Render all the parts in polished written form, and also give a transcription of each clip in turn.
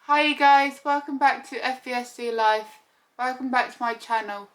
Hi you guys, welcome back to FVSD Life. Welcome back to my channel.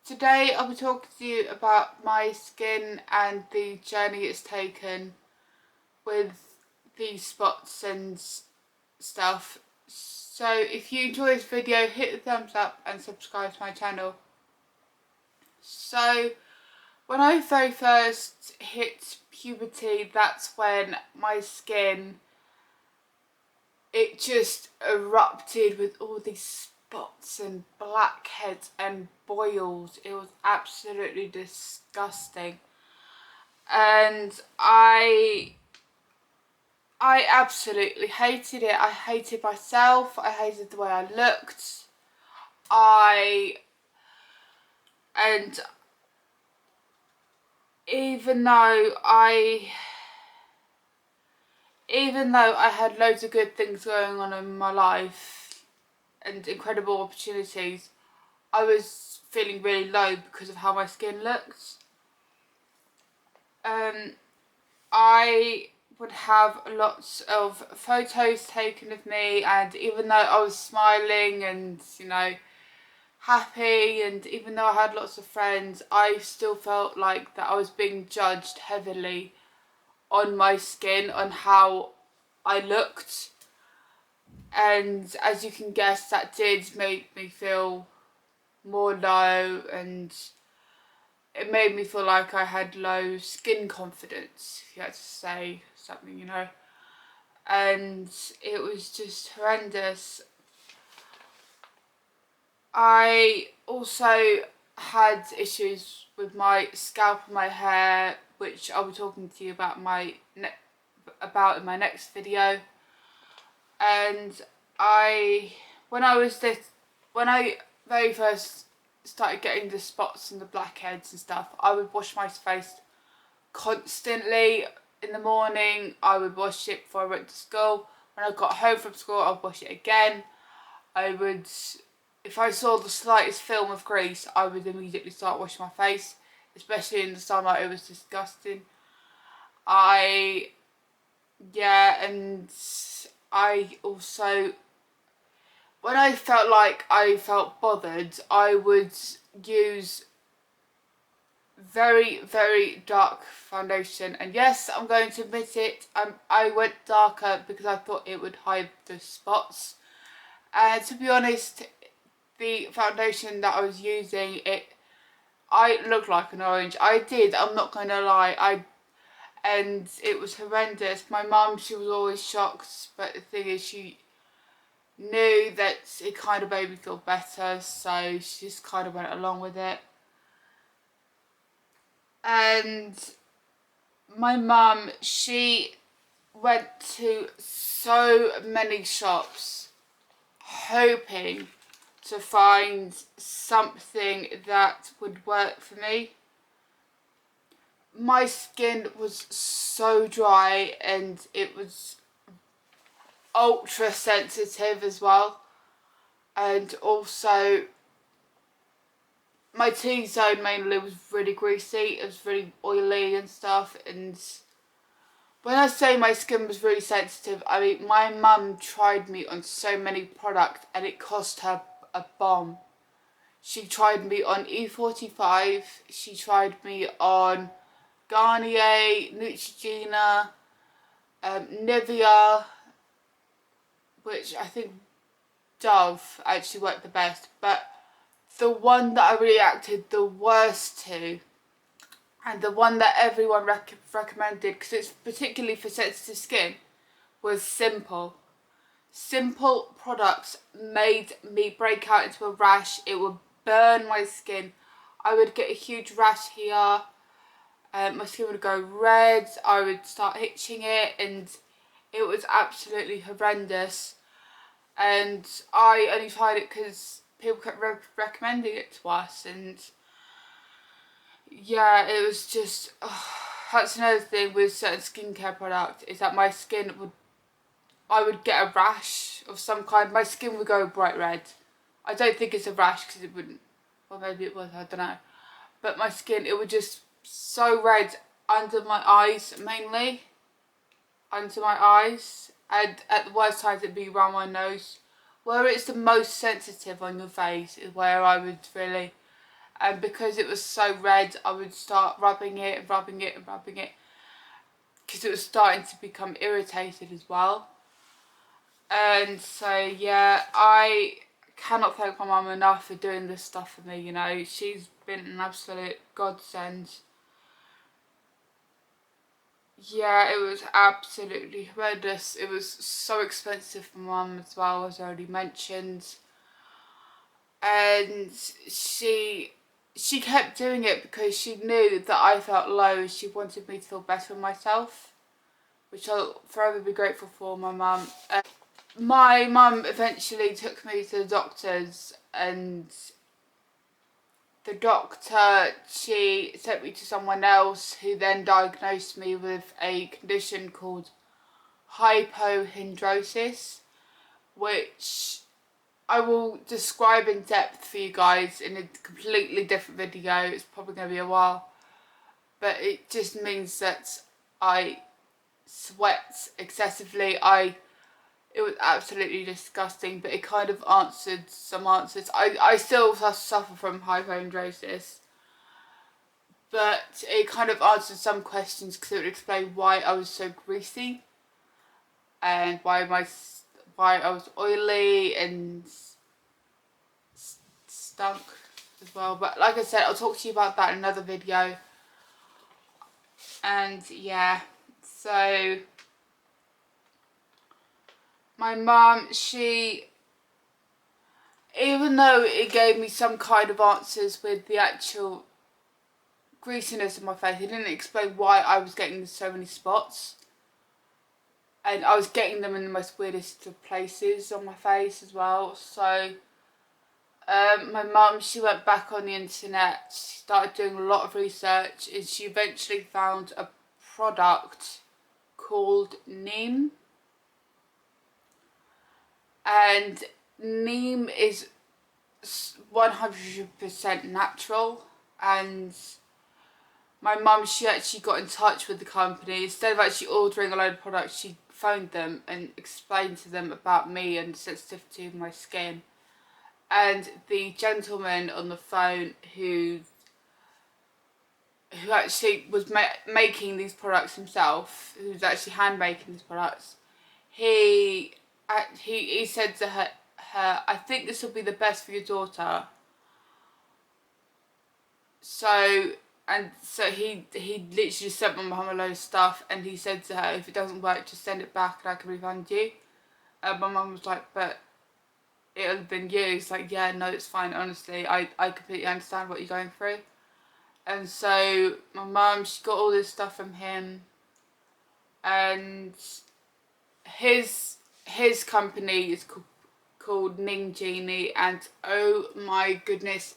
Today I'll be talking to you about my skin and the journey it's taken with these spots and stuff. So if you enjoy this video, hit the thumbs up and subscribe to my channel. So when I very first hit puberty, that's when my skin, it just erupted with all these spots and blackheads and boils. It was absolutely disgusting, and I absolutely hated it. I hated myself. I hated the way I looked. I and even though I had loads of good things going on in my life and incredible opportunities, I was feeling really low because of how my skin looked. I would have lots of photos taken of me, and even though I was smiling and, you know, happy, and even though I had lots of friends, I still felt like that I was being judged heavily on my skin, on how I looked. And as you can guess, that did make me feel more low, and it made me feel like I had low skin confidence, if you had to say something, you know. And it was just horrendous. I also had issues with my scalp and my hair, which I'll be talking to you about in my next video. And when I very first started getting the spots and the blackheads and stuff, I would wash my face constantly. In the morning I would wash it before I went to school. When I got home from school I'd wash it again. If I saw the slightest film of grease, I would immediately start washing my face, especially in the summer. It was disgusting. And I also, when I felt like I felt bothered, I would use very, very dark foundation. And yes, I'm going to admit it, I went darker because I thought it would hide the spots. And to be honest, the foundation that I was using, I looked like an orange. I did, I'm not going to lie. And it was horrendous. My mum, she was always shocked, but the thing is, she knew that it kind of made me feel better, so she just kind of went along with it. And my mum, she went to so many shops hoping to find something that would work for me. My skin was so dry, and it was ultra sensitive as well, and also my T-zone mainly was really greasy. It was really oily and stuff. And when I say my skin was really sensitive, I mean my mum tried me on so many products and it cost her a bomb. She tried me on E45, she tried me on Garnier, Neutrogena, Nivea, which I think Dove actually worked the best, but the one that I reacted the worst to, and the one that everyone recommended, because it's particularly for sensitive skin, was Simple. Simple products made me break out into a rash. It would burn my skin. I would get a huge rash here. My skin would go red. I would start itching it, and it was absolutely horrendous. And I only tried it because people kept recommending it to us, and yeah, it was just, that's another thing with certain skincare products, is that my skin I would get a rash of some kind. My skin would go bright red. I don't think it's a rash because it wouldn't, or maybe it was, I don't know. But my skin, it would just so red under my eyes, mainly under my eyes, and at the worst times it'd be around my nose. Where it's the most sensitive on your face is where I would really, and because it was so red, I would start rubbing it, because it was starting to become irritated as well. And so yeah, I cannot thank my mum enough for doing this stuff for me, you know. She's been an absolute godsend. Yeah, it was absolutely horrendous. It was so expensive for mum as well, as I already mentioned. And she kept doing it because she knew that I felt low and she wanted me to feel better in myself, which I'll forever be grateful for, my mum. My mum eventually took me to the doctors, and the doctor, she sent me to someone else who then diagnosed me with a condition called hypohidrosis, which I will describe in depth for you guys in a completely different video. It's probably going to be a while, but it just means that I sweat excessively. It was absolutely disgusting, but it kind of answered some answers. I still suffer from hypohidrosis, but it kind of answered some questions because it would explain why I was so greasy and why I was oily and stunk as well. But like I said, I'll talk to you about that in another video. And yeah, so my mum, even though it gave me some kind of answers with the actual greasiness of my face, it didn't explain why I was getting so many spots. And I was getting them in the most weirdest of places on my face as well. So my mum, she went back on the internet, she started doing a lot of research, and she eventually found a product called Neem. And Neem is 100% natural, and my mum, she actually got in touch with the company. Instead of actually ordering a load of products, she phoned them and explained to them about me and the sensitivity of my skin. And the gentleman on the phone who actually was making these products himself, who was actually hand making these products, he said to her, I think this will be the best for your daughter. So he literally just sent my mum a load of stuff, and he said to her, if it doesn't work, just send it back and I can refund you. And my mum was like, but it'll have been you. It's like, yeah, no, it's fine, honestly, I completely understand what you're going through. And so my mum, she got all this stuff from him, and his company is called Neem, and oh my goodness,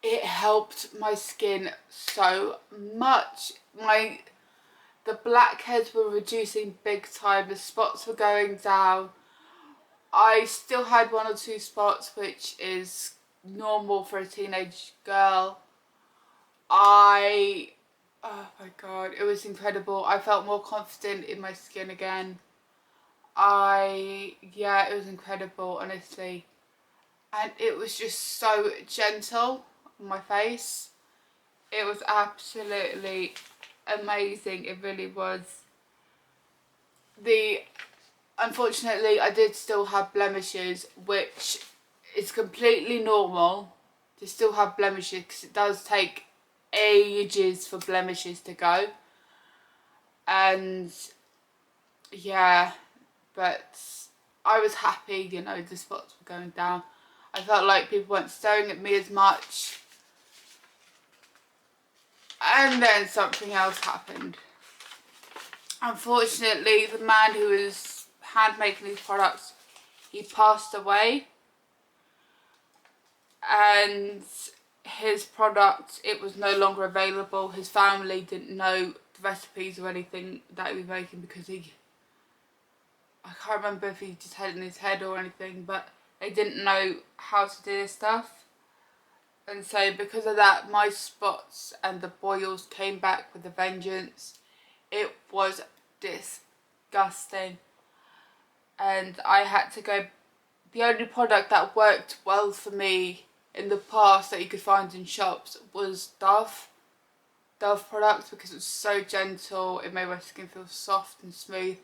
it helped my skin so much. The blackheads were reducing big time, the spots were going down. I still had 1 or 2 spots, which is normal for a teenage girl. Oh my god, it was incredible. I felt more confident in my skin again. Yeah, it was incredible, honestly. And it was just so gentle on my face. It was absolutely amazing, it really was. Unfortunately, I did still have blemishes, which is completely normal to still have blemishes, because it does take ages for blemishes to go. And yeah, but I was happy, you know, the spots were going down. I felt like people weren't staring at me as much. And then something else happened. Unfortunately, the man who was hand making these products, he passed away. And his product, it was no longer available. His family didn't know the recipes or anything that he was making, because I can't remember if he just had it in his head or anything, but they didn't know how to do this stuff. And so because of that, my spots and the boils came back with a vengeance. It was disgusting. and I had to go. The only product that worked well for me in the past that you could find in shops was Dove products, because it was so gentle. It made my skin feel soft and smooth,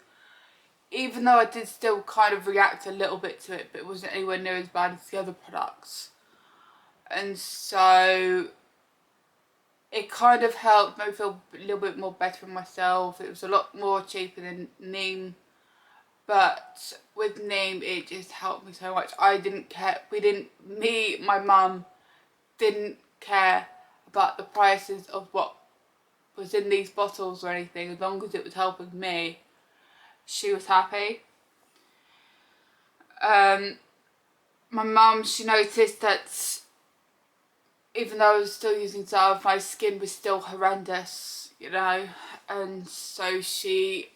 even though I did still kind of react a little bit to it, but it wasn't anywhere near as bad as the other products. And so it kind of helped me feel a little bit more better in myself. It was a lot more cheaper than Neem, but with Neem it just helped me so much. I didn't care, my mum didn't care about the prices of what was in these bottles or anything. As long as it was helping me, she was happy. My mum, she noticed that even though I was still using Dove, my skin was still horrendous, you know, and so she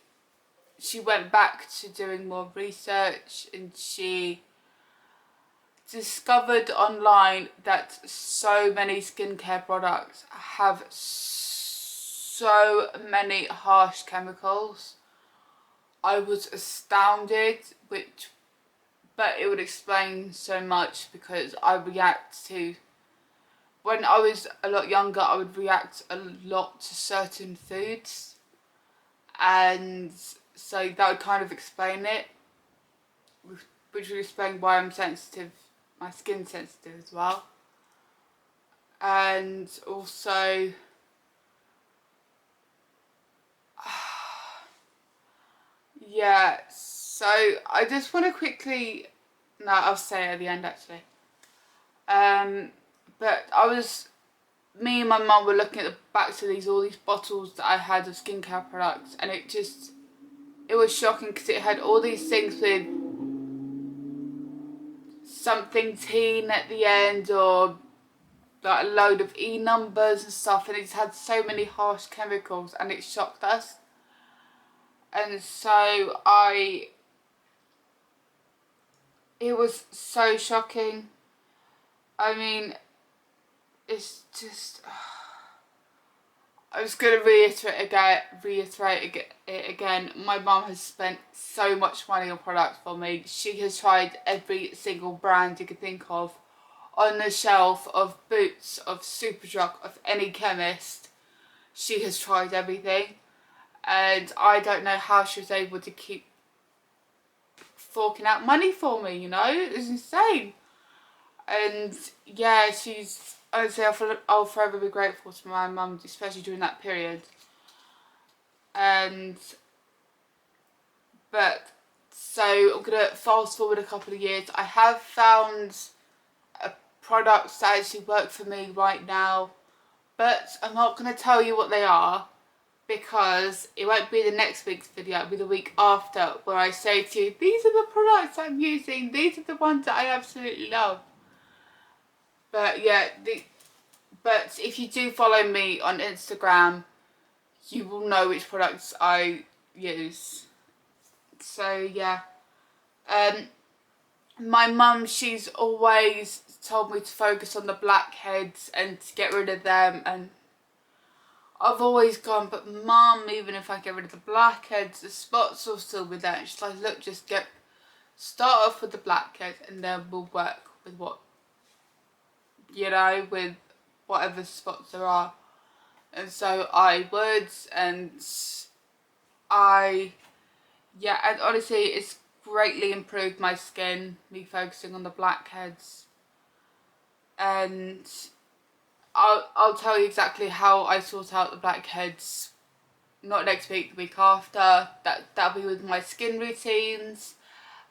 went back to doing more research, and she discovered online that so many skincare products have so many harsh chemicals. I was astounded, but it would explain so much, because I react to, when I was a lot younger, I would react a lot to certain foods, and so that would kind of explain it, which would explain why I'm sensitive, my skin's sensitive as well. And also, yeah, so I just want to quickly, no, I'll say it at the end actually. But me and my mum were looking at the backs of all these bottles that I had of skincare products, and it was shocking, because it had all these things with something teen at the end, or like a load of E numbers and stuff, and it just had so many harsh chemicals, and it shocked us. And so it was so shocking. I mean, it's just, I was going to reiterate it again. My mum has spent so much money on products for me. She has tried every single brand you could think of on the shelf of Boots, of Superdrug, of any chemist. She has tried everything, and I don't know how she was able to keep forking out money for me, you know? It's insane. And yeah, honestly, I'll forever be grateful to my mum, especially during that period. So I'm gonna fast forward a couple of years. I have found products that actually work for me right now, but I'm not gonna tell you what they are, because it won't be the next week's video, it'll be the week after, where I say to you, these are the products I'm using, these are the ones that I absolutely love. But yeah, but if you do follow me on Instagram, you will know which products I use. So yeah, my mum, she's always told me to focus on the blackheads and to get rid of them, and I've always gone, but mum, even if I get rid of the blackheads, the spots will still be there. And she's like, look, start off with the blackheads, and then we'll work with with whatever spots there are. And so I would, and and honestly, it's greatly improved my skin, me focusing on the blackheads. And I'll tell you exactly how I sort out the blackheads, not next week, the week after. That'll be with my skin routines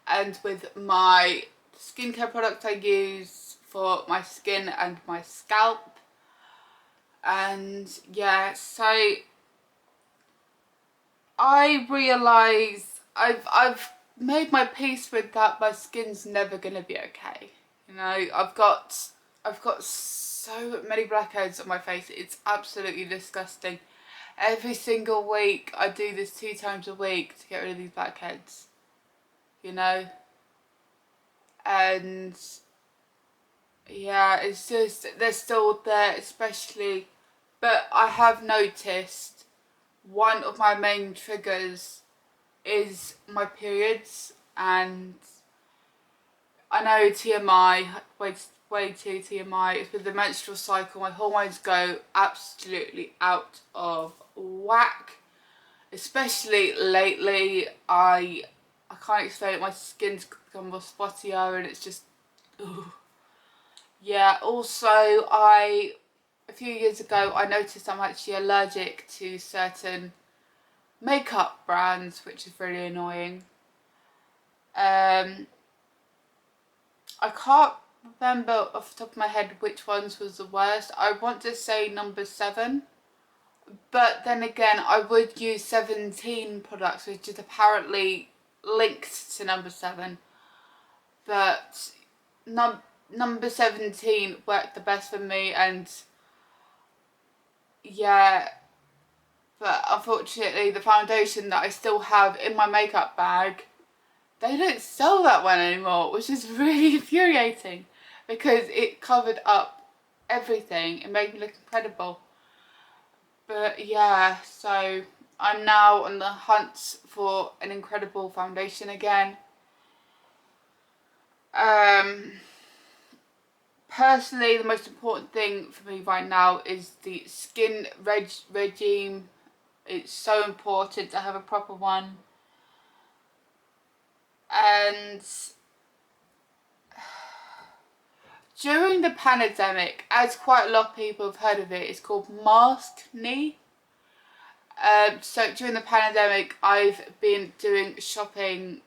and with my skincare products I use for my skin and my scalp. And yeah, so I realise I've made my peace with that. My skin's never gonna be okay. You know, I've got so many blackheads on my face. It's absolutely disgusting. Every single week I do this 2 times a week to get rid of these blackheads. You know? And yeah, it's just, they're still there, especially, but I have noticed one of my main triggers is my periods, and I know TMI, way too TMI, it's with the menstrual cycle, my hormones go absolutely out of whack. Especially lately, I can't explain it, my skin's become more spottier and it's just, ugh. Yeah, also a few years ago I noticed I'm actually allergic to certain makeup brands, which is really annoying. I can't remember off the top of my head which ones was the worst. I want to say number 7. But then again, I would use 17 products, which is apparently linked to number 7. But number 17 worked the best for me, and yeah. But unfortunately, the foundation that I still have in my makeup bag, they don't sell that one anymore, which is really infuriating because it covered up everything. It made me look incredible. But yeah, so I'm now on the hunt for an incredible foundation again. Personally, the most important thing for me right now is the skin regime. It's so important to have a proper one. And during the pandemic, as quite a lot of people have heard of it, it's called Neem. So during the pandemic, I've been doing shopping,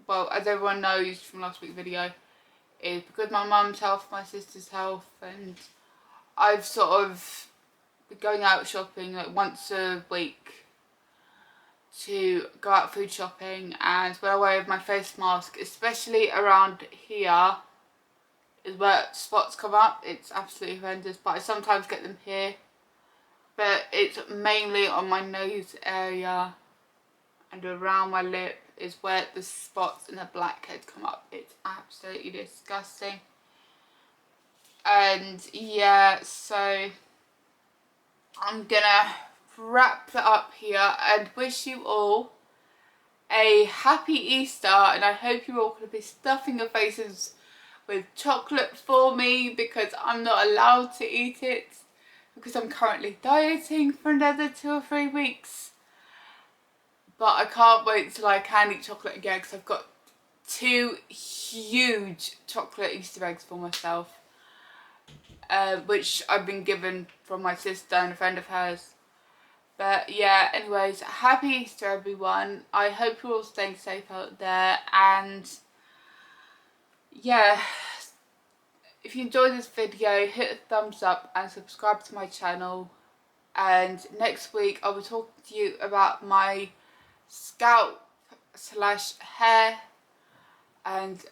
well, as everyone knows from last week's video, is because my mum's health, my sister's health, and I've sort of been going out shopping like once a week to go out food shopping, and when I wear my face mask, especially around here, is where spots come up. It's absolutely horrendous, but I sometimes get them here. But it's mainly on my nose area and around my lip is where the spots and the blackheads come up. It's absolutely disgusting. And yeah, so I'm gonna wrap that up here and wish you all a happy Easter, and I hope you're all gonna be stuffing your faces with chocolate for me because I'm not allowed to eat it because I'm currently dieting for another 2 or 3 weeks. But I can't wait till I can eat chocolate again because I've got 2 huge chocolate Easter eggs for myself, which I've been given from my sister and a friend of hers. But yeah, anyways, happy Easter everyone. I hope you're all staying safe out there, and yeah, if you enjoyed this video, hit a thumbs up and subscribe to my channel. And next week I'll be talking to you about my scalp / hair and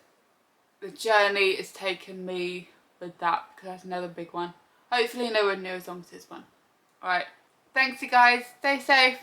the journey it's taken me with that, because that's another big one. Hopefully nowhere near as long as this one. Alright, thanks you guys, stay safe.